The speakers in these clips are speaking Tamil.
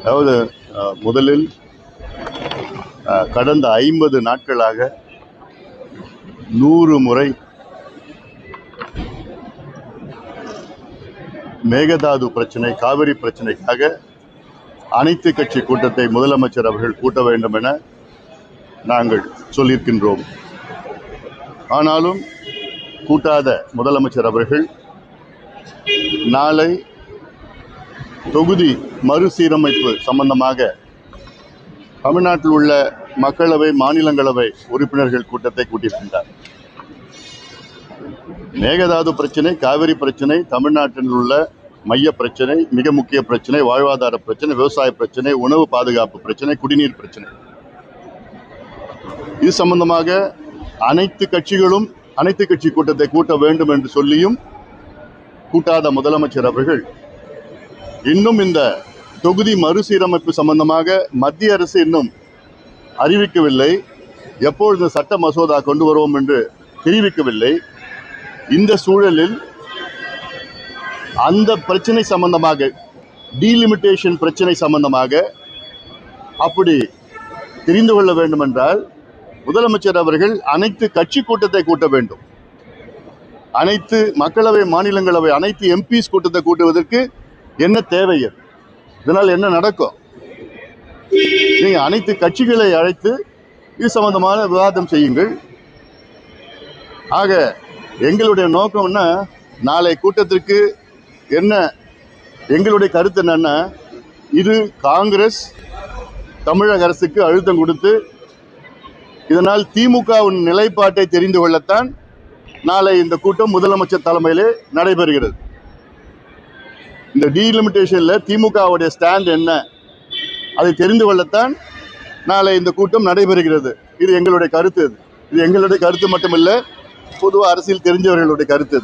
அதாவது முதலில் கடந்த 50 நாட்களாக 100 முறை மேகதாது பிரச்சனை, காவிரி பிரச்சனைக்காக அனைத்து கட்சி கூட்டத்தை முதலமைச்சர் அவர்கள் கூட்ட வேண்டும் என நாங்கள் சொல்லியிருக்கின்றோம். ஆனாலும் கூட்டாத முதலமைச்சர் அவர்கள் நாளை தொகுதி மறுசீரமைப்பு சம்பந்தமாக தமிழ்நாட்டில் உள்ள மக்களவை, மாநிலங்களவை உறுப்பினர்கள் கூட்டத்தை கூட்டியிருக்கின்றார். மேகதாது பிரச்சனை, காவிரி பிரச்சனை தமிழ்நாட்டில் உள்ள மைய பிரச்சனை, மிக முக்கிய பிரச்சனை, வாழ்வாதார பிரச்சனை, விவசாய பிரச்சனை, உணவு பாதுகாப்பு பிரச்சனை, குடிநீர் பிரச்சனை. இது சம்பந்தமாக அனைத்து கட்சிகளும் அனைத்து கட்சி கூட்டத்தை கூட்ட வேண்டும் என்று சொல்லியும் கூட்டாத முதலமைச்சர் அவர்கள் இன்னும் இந்த தொகுதி மறுசீரமைப்பு சம்பந்தமாக மத்திய அரசு இன்னும் அறிவிக்கவில்லை. எப்பொழுது சட்ட மசோதா கொண்டு வருவோம் என்று தெரிவிக்கவில்லை. இந்த சூழலில் அந்த பிரச்சனை சம்பந்தமாக, டீலிமிட்டேஷன் பிரச்சனை சம்பந்தமாக அப்படி தெரிந்து கொள்ள வேண்டும் என்றால் முதலமைச்சர் அவர்கள் அனைத்து கட்சி கூட்டத்தை கூட்ட வேண்டும். அனைத்து மக்களவை, மாநிலங்களவை, அனைத்து எம்பிஸ் கூட்டத்தை கூட்டுவதற்கு என்ன தேவை? இதனால் என்ன நடக்கும்? நீங்க அனைத்து கட்சிகளை அழைத்து இது சம்பந்தமான விவாதம் செய்யுங்கள். ஆக எங்களுடைய நோக்கம்னா, நாளை கூட்டத்திற்கு என்ன எங்களுடைய கருத்து என்னன்னா, இது காங்கிரஸ் தமிழக அரசுக்கு அழுத்தம் கொடுத்து இதனால் திமுகவின் நிலைப்பாட்டை தெரிந்து கொள்ளத்தான் நாளை இந்த கூட்டம் முதலமைச்சர் தலைமையிலே நடைபெறுகிறது. இந்த டீலிமிட்டேஷன்ல திமுகவுடைய ஸ்டாண்ட் என்ன அதை தெரிந்து கொள்ளத்தான் நாளை இந்த கூட்டம் நடைபெறுகிறது. இது எங்களுடைய கருத்து. இது எங்களுடைய கருத்து மட்டுமல்ல, பொதுவாக அரசியல் தெரிஞ்சவர்களுடைய கருத்து.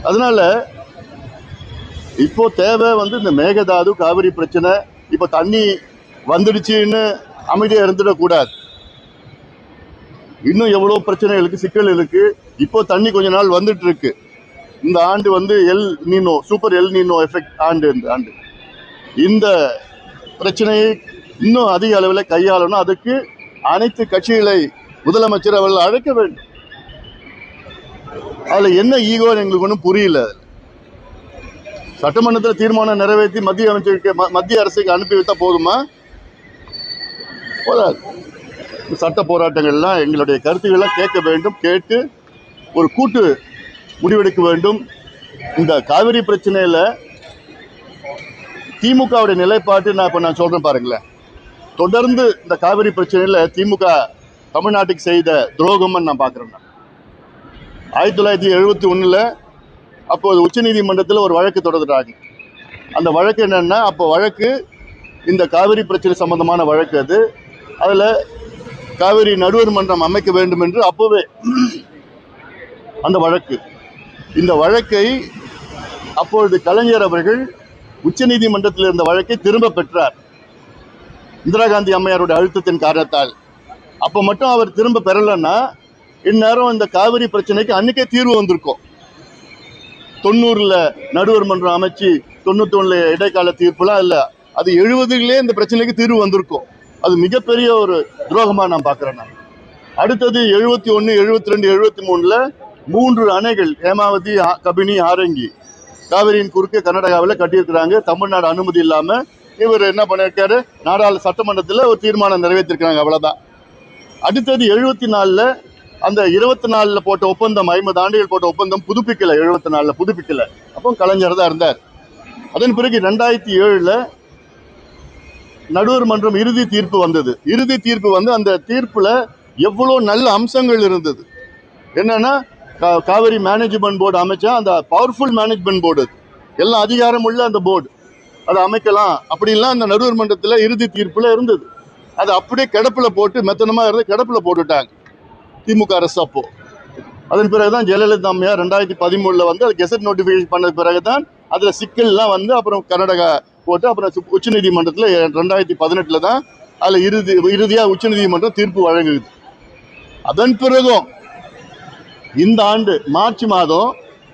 அதனால இப்போ தேவை இந்த மேகதாது காவிரி பிரச்சனை. இப்போ தண்ணி வந்துடுச்சுன்னு அமைதியா இருந்துடக்கூடாது. இன்னும் எவ்வளவு பிரச்சனைகளுக்கு, சிக்கல்களுக்கு. இப்போ தண்ணி கொஞ்ச நாள் வந்துட்டு இருக்கு. இந்த ஆண்டு L Niño, super L Niño effect ஆண்டு. இந்த ஆண்டு இந்த பிரச்சனையை இன்னும் அதிக அளவில் கையாளணும். அதுக்கு அனைத்து கட்சிகளை முதலமைச்சர் அவர்கள் அழைக்க வேண்டும். அதுல என்ன ஈகோன்னு எங்களுக்கு ஒன்றும் புரியல. சட்டமன்றத்தில் தீர்மானம் நிறைவேற்றி மத்திய அரசுக்கு அனுப்பி வைத்தா போதுமா? போதாது. சட்ட போராட்டங்கள்லாம் எங்களுடைய கருத்துக்களை கேட்க வேண்டும். கேட்டு ஒரு கூட்டு முடிவெடுக்க வேண்டும். இந்த காவிரி பிரச்சனையில திமுகவுடைய நிலைப்பாட்டு நான் சொல்றேன் பாருங்களேன். தொடர்ந்து இந்த காவிரி பிரச்சனையில திமுக தமிழ்நாட்டுக்கு செய்த துரோகம் நான் பார்க்கிறேன். 1971 அப்போது உச்சநீதிமன்றத்தில் ஒரு வழக்கு தொடர்றாங்க. அந்த வழக்கு என்னன்னா, அப்போ வழக்கு இந்த காவிரி பிரச்சனை சம்பந்தமான வழக்கு. அது அதுல காவிரி நடுவர் மன்றம் அமைக்க வேண்டும் என்று அப்போவே அந்த வழக்கு. இந்த வழக்கை அப்பொழுது கலைஞர் அவர்கள் உச்சநீதிமன்றத்தில் இருந்த வழக்கை திரும்ப பெற்றார், இந்திரா காந்தி அம்மையாருடைய அழுத்தத்தின் காரணத்தால். அப்ப மட்டும் அவர் திரும்ப பெறலன்னா இந்நேரம் இந்த காவிரி பிரச்சனைக்கு அன்னைக்கே தீர்வு வந்திருக்கும். 90 நடுவர் மன்றம் அமைச்சு 91 இடைக்கால தீர்ப்புலாம் இல்ல, அது 70 இந்த பிரச்சனைக்கு தீர்வு வந்திருக்கும். அது மிகப்பெரிய ஒரு துரோகமா நான் பார்க்கிறேன். அடுத்தது 71, 72, 73 3 அணைகள், ஹேமாவதி, கபினி, ஆரங்கி, காவிரியின் குறுக்கே கர்நாடகாவில் கட்டியிருக்கிறாங்க. தமிழ்நாடு அனுமதி இல்லாம இவர் என்ன பண்ணிருக்காரு, சட்டமன்றத்தில் ஒரு தீர்மானம் நிறைவேற்றிருக்கிறாங்க. அவ்வளவுதான். அடுத்தது 74 அந்த 24 போட்ட ஒப்பந்தம், 50 ஆண்டுகள் போட்ட ஒப்பந்தம் புதுப்பிக்கல. 74 புதுப்பிக்கல. அப்போ கலைஞர் தான் இருந்தார். அதன் பிறகு 2007 நடுவர் மன்றம் இறுதி தீர்ப்பு வந்தது. இறுதி தீர்ப்பு அந்த தீர்ப்புல எவ்வளவு நல்ல அம்சங்கள் இருந்தது. என்னன்னா, காவிரி மேனேஜ்மெண்ட் போர்டு அமைச்சா, அந்த பவர்ஃபுல் மேனேஜ்மெண்ட் போர்டு, எல்லாம் அதிகாரம் உள்ள அந்த போர்டு, அதை அமைக்கலாம் அப்படின்லாம் அந்த நடுவர் மன்றத்தில் இறுதி தீர்ப்புல இருந்தது. அது அப்படியே கிடப்புல போட்டு, மெத்தனமா இருந்து கிடப்புல போட்டுட்டாங்க திமுக அரசு. அப்போ அதன் பிறகுதான் ஜெயலலிதா அம்மையார் 2013 அது கெசட் நோட்டிபிகேஷன் பண்ண பிறகுதான் அதுல சிக்கல்லாம் அப்புறம் கர்நாடகா போட்டு, அப்புறம் உச்ச நீதிமன்றத்தில் 2018 தான் அதுல இறுதியா உச்ச நீதிமன்றம் தீர்ப்பு வழங்குது. அதன் பிறகும் இந்த ஆண்டு மார்ச் மாதம்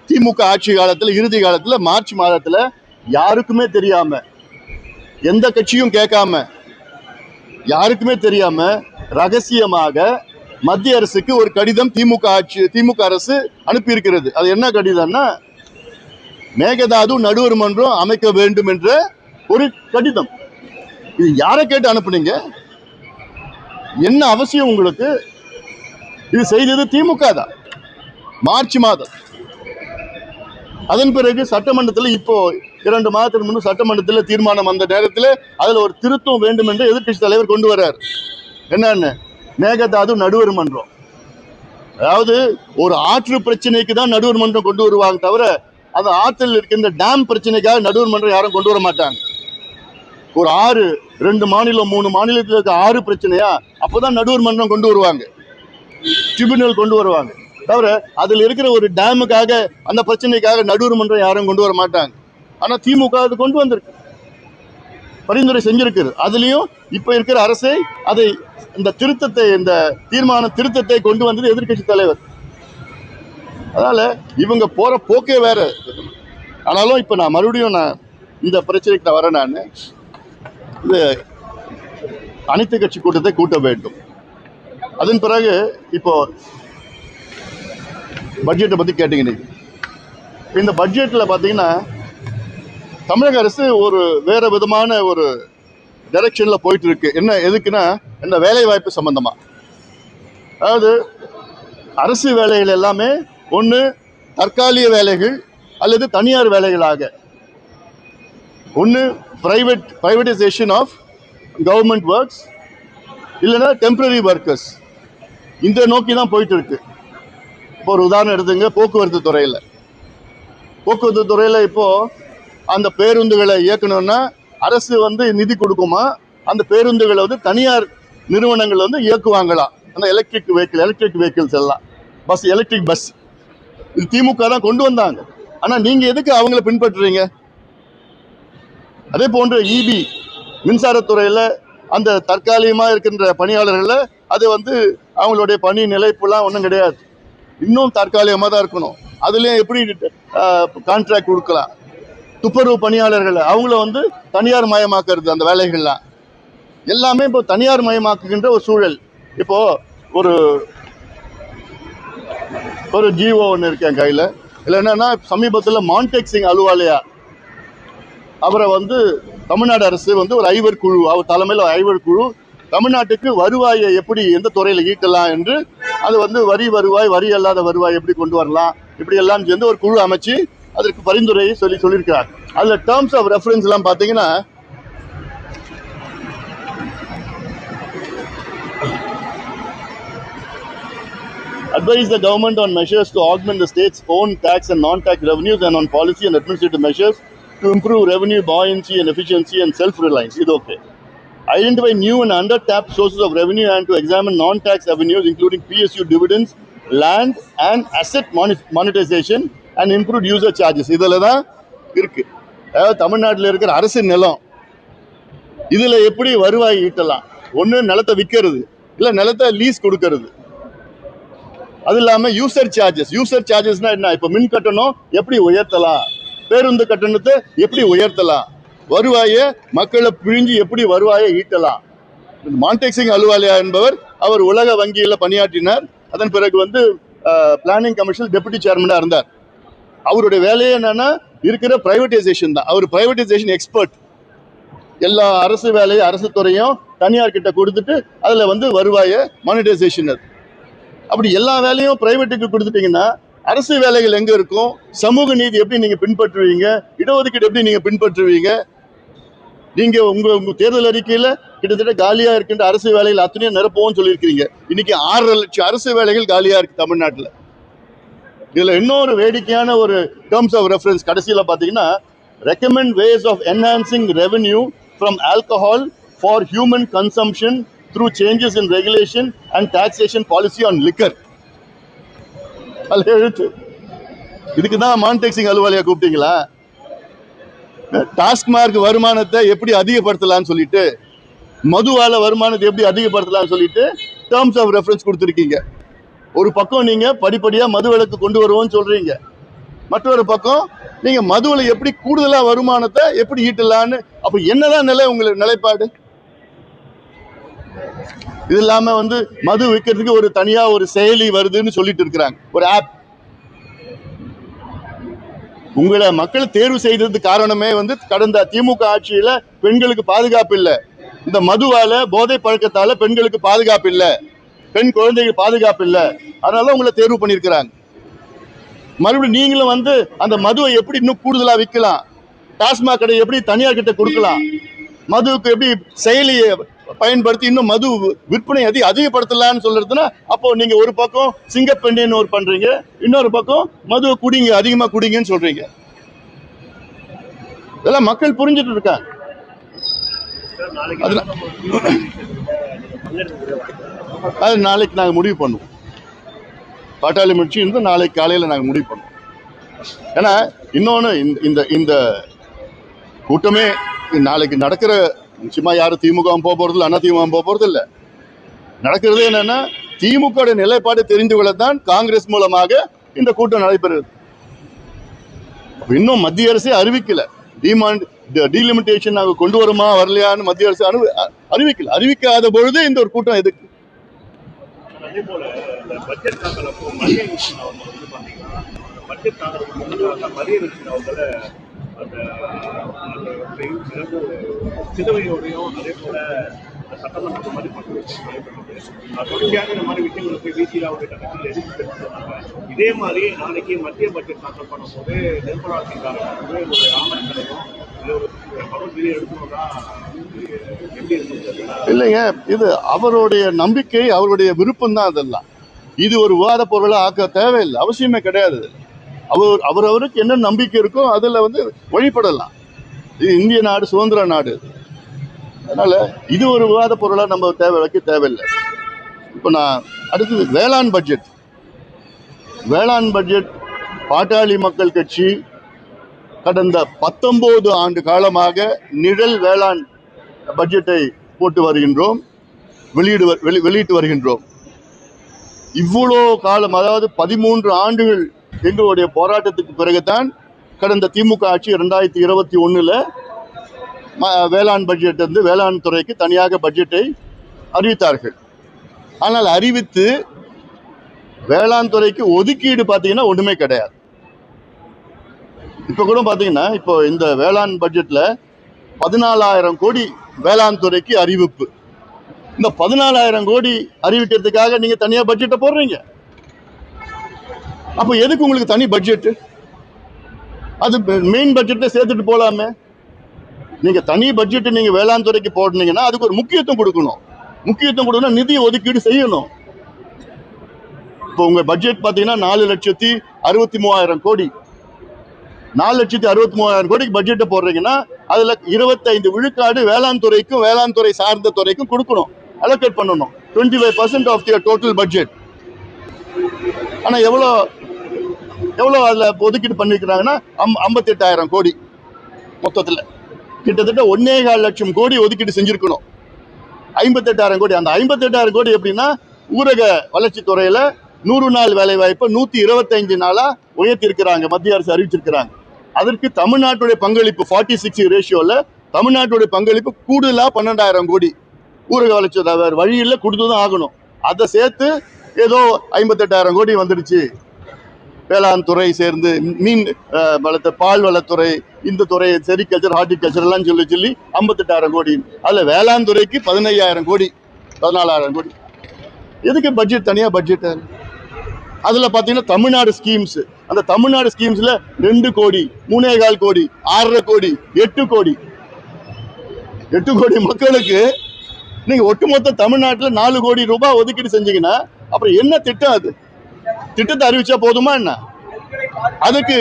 திமுக ஆட்சி காலத்தில், இறுதி காலத்தில் மார்ச் மாதத்தில் யாருக்குமே தெரியாம, எந்த கட்சியும் கேட்காம, யாருக்குமே தெரியாம ரகசியமாக மத்திய அரசுக்கு ஒரு கடிதம் திமுக அரசு அனுப்பி இருக்கிறது. அது என்ன கடிதம்னா, மேகதாது நடுவர் மன்றம் அமைக்க வேண்டும் என்ற ஒரு கடிதம். இது யாரை கேட்டு அனுப்புனீங்க? என்ன அவசியம் உங்களுக்கு? இது செய்தது திமுக தான், மார்ச் மாதம். அதன் பிறகு சட்டமன்றத்தில் இப்போ 2 மாதத்துக்கு முன்பு சட்டமன்றத்தில் தீர்மானம் அந்த நேரத்தில் அதுல ஒரு திருத்தம் வேண்டும் என்று எதிர்கட்சி தலைவர் கொண்டு வர்றார். என்னன்னு, மேகதாது நடுவர் மன்றம். அதாவது ஒரு ஆற்று பிரச்சனைக்கு தான் நடுவர் மன்றம் கொண்டு வருவாங்க தவிர அந்த ஆற்றில் இருக்கின்ற டேம் பிரச்சனைக்காக நடுவர் மன்றம் யாரும் கொண்டு வர மாட்டாங்க. ஒரு 2 மாநிலம் 3 மாநிலத்தில் இருக்க 6 பிரச்சனையா, அப்பதான் நடுவர் மன்றம் கொண்டு வருவாங்க, ட்ரிபியூனல் கொண்டு வருவாங்க. தவிர அதில் இருக்கிற ஒரு டேமுக்காக அந்த பிரச்சனைக்காக நடுவர் மன்றம் யாரும் கொண்டு வர மாட்டாங்க. ஆனா திமுக அது கொண்டு வந்திருக்கு, பரிந்துரை செஞ்சிருக்கு. அதுலயும் இப்ப இருக்கிற அரசை அதை இந்த திருத்தத்தை, இந்த தீர்மான திருத்தத்தை கொண்டு வந்தது எதிர்கட்சி தலைவர். அதனால இவங்க போற போக்கே வேற. ஆனாலும் இப்ப நான் மறுபடியும் இந்த பிரச்சனைக்கு வரேன். நான் இந்த அனைத்து கட்சி கூட்டத்தை கூட்ட வேண்டும். அதன் பிறகு இப்போ பட்ஜெட்டை பத்தி கேட்டீங்க. இந்த பட்ஜெட்ல பாத்தீங்கன்னா தமிழக அரசு ஒரு வேற விதமான ஒரு டைரக்ஷன்ல போயிட்டு இருக்கு. என்ன எதுக்குன்னா, இந்த வேலை வாய்ப்பு சம்பந்தமா. அதாவது அரசு வேலைகள் எல்லாமே ஒன்று தற்காலிக வேலைகள் அல்லது தனியார் வேலைகளாக, ஒன்று பிரைவேடைசேஷன் ஆஃப் கவர்மெண்ட் ஒர்க்ஸ், இல்லைன்னா டெம்பரரி ஒர்க்கர்ஸ். இந்த நோக்கி தான் போயிட்டு இருக்கு. இப்போ ஒரு உதாரணம் எடுத்துங்க, போக்குவரத்து துறையில் இப்போ அந்த பேருந்துகளை இயக்கணும்னா அரசு நிதி கொடுக்குமா, அந்த பேருந்துகளை தனியார் நிறுவனங்கள் இயக்குவாங்களா, அந்த எலக்ட்ரிக் வெஹிக்கிள்ஸ் எல்லாம், எலக்ட்ரிக் பஸ். இது திமுக தான் கொண்டு வந்தாங்க. ஆனா நீங்க எதுக்கு அவங்களை பின்பற்றுறீங்க? அதே போன்று இபி மின்சாரத்துறையில அந்த தற்காலிகமா இருக்கின்ற பணியாளர்களை அது அவங்களுடைய பணி நிலைப்புலாம் ஒன்றும் கிடையாது, இன்னும் தற்காலிகமாக தான் இருக்கணும். அதுலேயும் எப்படி கான்ட்ராக்ட் கொடுக்கலாம்? துப்புரவு பணியாளர்கள் அவங்கள தனியார் மயமாக்குறது, அந்த வேலைகள்லாம் எல்லாமே இப்போ தனியார் மயமாக்குகின்ற ஒரு சூழல். இப்போ ஒரு ஜிஓ ஒன்று இருக்கேன் கையில். இல்லை என்னன்னா, சமீபத்தில் மான்டெக் சிங் அலுவாலியா அவரை தமிழ்நாடு அரசு ஒரு ஐவர் குழு, அவர் தலைமையில் ஐவர் குழு தமிழ்நாட்டுக்கு வருவாயை எப்படி எந்த துறையில் ஈட்டலாம் என்று, அது வரி வருவாய், வரி அல்லாத வருவாய் எப்படி கொண்டு வரலாம், இப்படி எல்லாம் சேர்ந்து ஒரு குழு அமைச்சு அதற்கு பரிந்துரையை சொல்லியிருக்கிறார். அதுல டேர்ம்ஸ் ஆஃப் ரெஃபரன்ஸ் எல்லாம் பாத்தீங்கன்னா, advise the government on measures to augment the state's own tax and non-tax revenues and on policy and administrative measures to improve revenue buoyancy and efficiency and self-reliance. இது okay. Identify new and under-tapped sources of revenue and to examine non-tax avenues including PSU dividends, land and asset monetization and improved user charges. இதில் தான் இருக்கு. அதாவது தமிழ்நாட்டில் இருக்கிற அரசு நிலம், இதுல எப்படி வருவாய் ஈட்டலாம்? ஒன்று நிலத்தை விற்கிறது, இல்லை நிலத்தை லீஸ் கொடுக்கறது. அது இல்லாமல் யூசர் சார்ஜஸ்னா என்ன? இப்போ மின் கட்டணம் எப்படி உயர்த்தலாம், பேருந்து கட்டணத்தை எப்படி உயர்த்தலாம், வருவாயை மக்களை பிழிஞ்சு எப்படி வருவாயை ஈட்டலாம். மான்டெக் சிங் அலுவாலியா என்பவர் அவர் உலக வங்கியில் பணியாற்றினார். அதன் பிறகு பிளானிங் கமிஷன் டெபுட்டி சேர்மனாக இருந்தார். அவருடைய வேலையே என்னன்னா இருக்கிற பிரைவேடைசேஷன் தான். அவர் பிரைவேடைசேஷன் எக்ஸ்பர்ட். எல்லா அரசு வேலையும் அரசு துறையும் தனியார் கிட்ட கொடுத்துட்டு அதுல வருவாயை மானிட்டைசேஷன். அது அப்படி எல்லா வேலையும் பிரைவேட்டுக்கு கொடுத்துட்டீங்கன்னா அரசு வேலைகள் எங்க இருக்கும்? சமூக நீதி எப்படி நீங்க பின்பற்றுவீங்க? இடஒதுக்கீடு எப்படி நீங்க பின்பற்றுவீங்க? நீங்க உங்க தேர்தல் அறிக்கையில கிட்டத்தட்ட காலியா இருக்கின்ற அரசு வேலைகள் அத்தனையும் நிரப்பவும் சொல்லியிருக்கீங்க. இன்னைக்கு 6.5 லட்சம் அரசு வேலைகள் காலியா இருக்கு தமிழ்நாட்டில். இதுல இன்னொரு வேடிக்கையான ஒரு டேர்ம்ஸ் ஆஃப் ரெஃபரன்ஸ் கடைசியில் பார்த்தீங்கன்னா, recommend ways of enhancing revenue from alcohol for human consumption through changes in regulation and taxation policy on liquor. எழுத்து இதுக்கு தான் மான்டெக் சிங் அலுவாலியா கூப்பிட்டீங்களா? டாஸ்மார்க் வருமானத்தை எப்படி அதிகப்படுத்தலாம்னு சொல்லிட்டு, மதுவால வருமானத்தை எப்படி அதிகப்படுத்தலாம்னு சொல்லிட்டு டேர்ம்ஸ் ஆஃப் ரெஃபரன்ஸ் கொடுத்துருக்கீங்க. ஒரு பக்கம் நீங்க படிப்படியா மது விலக்கு கொண்டு வருவோம்னு சொல்றீங்க, மற்றொரு பக்கம் நீங்க மதுவில் எப்படி கூடுதலா வருமானத்தை எப்படி ஈட்டலான்னு, அப்ப என்னதான் உங்களுக்கு நிலைப்பாடு? இது இல்லாம மது விற்கிறதுக்கு ஒரு தனியா ஒரு செயலி வருதுன்னு சொல்லிட்டு இருக்கிறாங்க, ஒரு ஆப். உங்களை மக்கள் தேர்வு செய்ததுக்கு காரணமே கடந்த திமுக ஆட்சியில பெண்களுக்கு பாதுகாப்பு இல்லை, இந்த மதுவால போதை பழக்கத்தால பெண்களுக்கு பாதுகாப்பு இல்லை, பெண் குழந்தைகள் பாதுகாப்பு இல்லை, அதனால உங்களை தேர்வு பண்ணியிருக்கிறாங்க. மறுபடியும் நீங்களும் அந்த மதுவை எப்படி இன்னும் கூடுதலா விற்கலாம், டாஸ்மாக் கடை எப்படி தனியார் கிட்ட கொடுக்கலாம், மதுவுக்கு எப்படி செயலியை பயன்படுத்தி இன்னும் மது விற்பனை அதிகப்படுத்தலாம்னு சொல்றதுன்னா, அப்போ நீங்க ஒரு பக்கம் சிங்கப்பெண்ணின்னு ஒரு பண்றீங்க, இன்னொரு பக்கம் மதுவை குடிங்க, அதிகமா குடிங்கன்னு சொல்றீங்க. இதெல்லாம் மக்கள் புரிஞ்சுட்டு இருக்காங்க. அது நாளைக்கு நாங்கள் முடிவு பண்ணுவோம். பாட்டாளி முயற்சி நாளைக்கு காலையில் நாங்கள் முடிவு பண்ணுவோம். ஏன்னா இன்னொன்று, இந்த கூட்டமே நாளைக்கு நடக்கிற நிச்சயமா யாரும் திமுக போக போறது இல்லை, அண்ணா திமுக போக போறது இல்லை. நடக்கிறது என்னன்னா, திமுக நிலைப்பாடு தெரிந்து கொள்ளத்தான் காங்கிரஸ் மூலமாக இந்த கூட்டம் நடைபெறுது. இன்னும் மத்திய அரசே அறிவிக்கல, டீலிமிட்டேஷன் நாங்கள் கொண்டு வருமா வரலையான்னு மத்திய அரசு அறிவிக்கல. அறிவிக்காத பொழுது இந்த ஒரு கூட்டம் எதுக்கு? சட்டமன்ற மாதிரி தொடர்ச்சியாக இந்த மாதிரி விஷயங்களை போய் இதே மாதிரி நாளைக்கு மத்திய பட்ஜெட் தாக்கல் பண்ணும் போது நிர்மலா சீதாராமன் ஒரு ஆவணங்களையும் இல்லைங்க, இது அவருடைய நம்பிக்கை, அவருடைய விருப்பம் தான். அதெல்லாம் இது ஒரு விவாத பொருளை ஆக்க தேவையில்லை, அவசியமே கிடையாது. அவருக்கு என்ன நம்பிக்கை இருக்கோ அதுல வழிபடலாம். இது இந்திய நாடு, சுதந்திர நாடு. அதனால இது ஒரு விவாத பொருளா நம்ம வைக்க தேவையில்லை. இப்போ நான் அடுத்தது வேளாண் பட்ஜெட் பாட்டாளி மக்கள் கட்சி கடந்த 19 ஆண்டு காலமாக நிழல் வேளாண் பட்ஜெட்டை போட்டு வருகின்றோம், வெளியிட்டு வருகின்றோம். இவ்வளோ காலம், அதாவது 13 ஆண்டுகள் எங்களுடைய போராட்டத்துக்கு பிறகுதான் கடந்த திமுக ஆட்சி 2021 வேளாண் பட்ஜெட் வேளாண் துறைக்கு தனியாக பட்ஜெட்டை அறிவித்தார்கள். ஆனால் அறிவித்து வேளாண் துறைக்கு ஒதுக்கீடு பார்த்தீங்கன்னா ஒன்றுமே கிடையாது. இப்போ கூட பார்த்தீங்கன்னா, இப்போ இந்த வேளாண் பட்ஜெட்ல 14,000 கோடி வேளாண் துறைக்கு அறிவிப்பு. இந்த 14,000 கோடி அறிவிக்கிறதுக்காக நீங்க தனியா பட்ஜெட்டை போடுறீங்க. அப்போ எதுக்கு உங்களுக்கு தனி பட்ஜெட்? அது மெயின் பட்ஜெட்டை சேர்த்துட்டு போலாமே. நீங்க தனி பட்ஜெட் நீங்க வேளாண் துறைக்கு போடுனீங்கன்னா அதுக்கு ஒரு முக்கியத்துவம் கொடுக்கணும். நிதி ஒதுக்கீடு செய்யணும். இப்போ உங்க பட்ஜெட் பாத்தீங்கன்னா 4,63,000 கோடி. 4,63,000 கோடிக்கு பட்ஜெட்டை போடுறீங்கன்னா அதுல 25 விழுக்காடு வேளாண் துறைக்கும் வேளாண் துறை சார்ந்த துறைக்கும் கொடுக்கணும், அலோகேட் பண்ணணும். 25% ஆஃப் தியர் டோட்டல் பட்ஜெட். ஆனா எவ்வளவு அதுல ஒதுக்கீடு பண்ணிருக்கிறாங்கன்னா 58,000 கோடி. மொத்தத்துல கிட்டத்தட்ட 1.25 லட்சம் கோடி ஒதுக்கீடு செஞ்சிருக்கணும். 58,000 கோடி. அந்த 58,000 கோடி எப்படின்னா, ஊரக வளர்ச்சி துறையில 100 நாள் வேலை வாய்ப்பை 125 நாளா உயர்த்தி இருக்கிறாங்க, மத்திய அரசு அறிவிச்சிருக்கிறாங்க. அதற்கு தமிழ்நாட்டுடைய பங்களிப்பு 40-60 ரேஷியோல தமிழ்நாட்டுடைய பங்களிப்பு கூடுதலா 12,000 கோடி ஊரக வளர்ச்சி வழியில் கொடுத்துதான் ஆகணும். அதை சேர்த்து ஏதோ 58,000 கோடி வந்துடுச்சு. வேளாண் துறை சேர்ந்து மீன் வளத்தை, பால் வளத்துறை, இந்த துறை, செரிகல்ச்சர், ஹார்டிகல்ச்சர் எல்லாம் சொல்லி 58,000 கோடி. அதுல வேளாண் துறைக்கு 15,000 கோடி, 14,000 கோடி. எதுக்கு பட்ஜெட், தனியா பட்ஜெட்? அதுல பாத்தீங்கன்னா தமிழ்நாடு ஸ்கீம்ஸ், அந்த தமிழ்நாடு ஸ்கீம்ஸ்ல 2 கோடி, 3.25 கோடி, 6.5 கோடி, 8 கோடி. 8 கோடி மக்களுக்கு நீங்க ஒட்டுமொத்த தமிழ்நாட்டில் 4 கோடி ரூபாய் ஒதுக்கீடு செஞ்சீங்கன்னா அப்புறம் என்ன திட்டம்? அது திட்டத்தை அறிவிச்சா போதுமா என்ன? அதுக்கு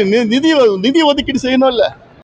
நிதி ஒதுக்கீடு செய்யணும் இல்ல?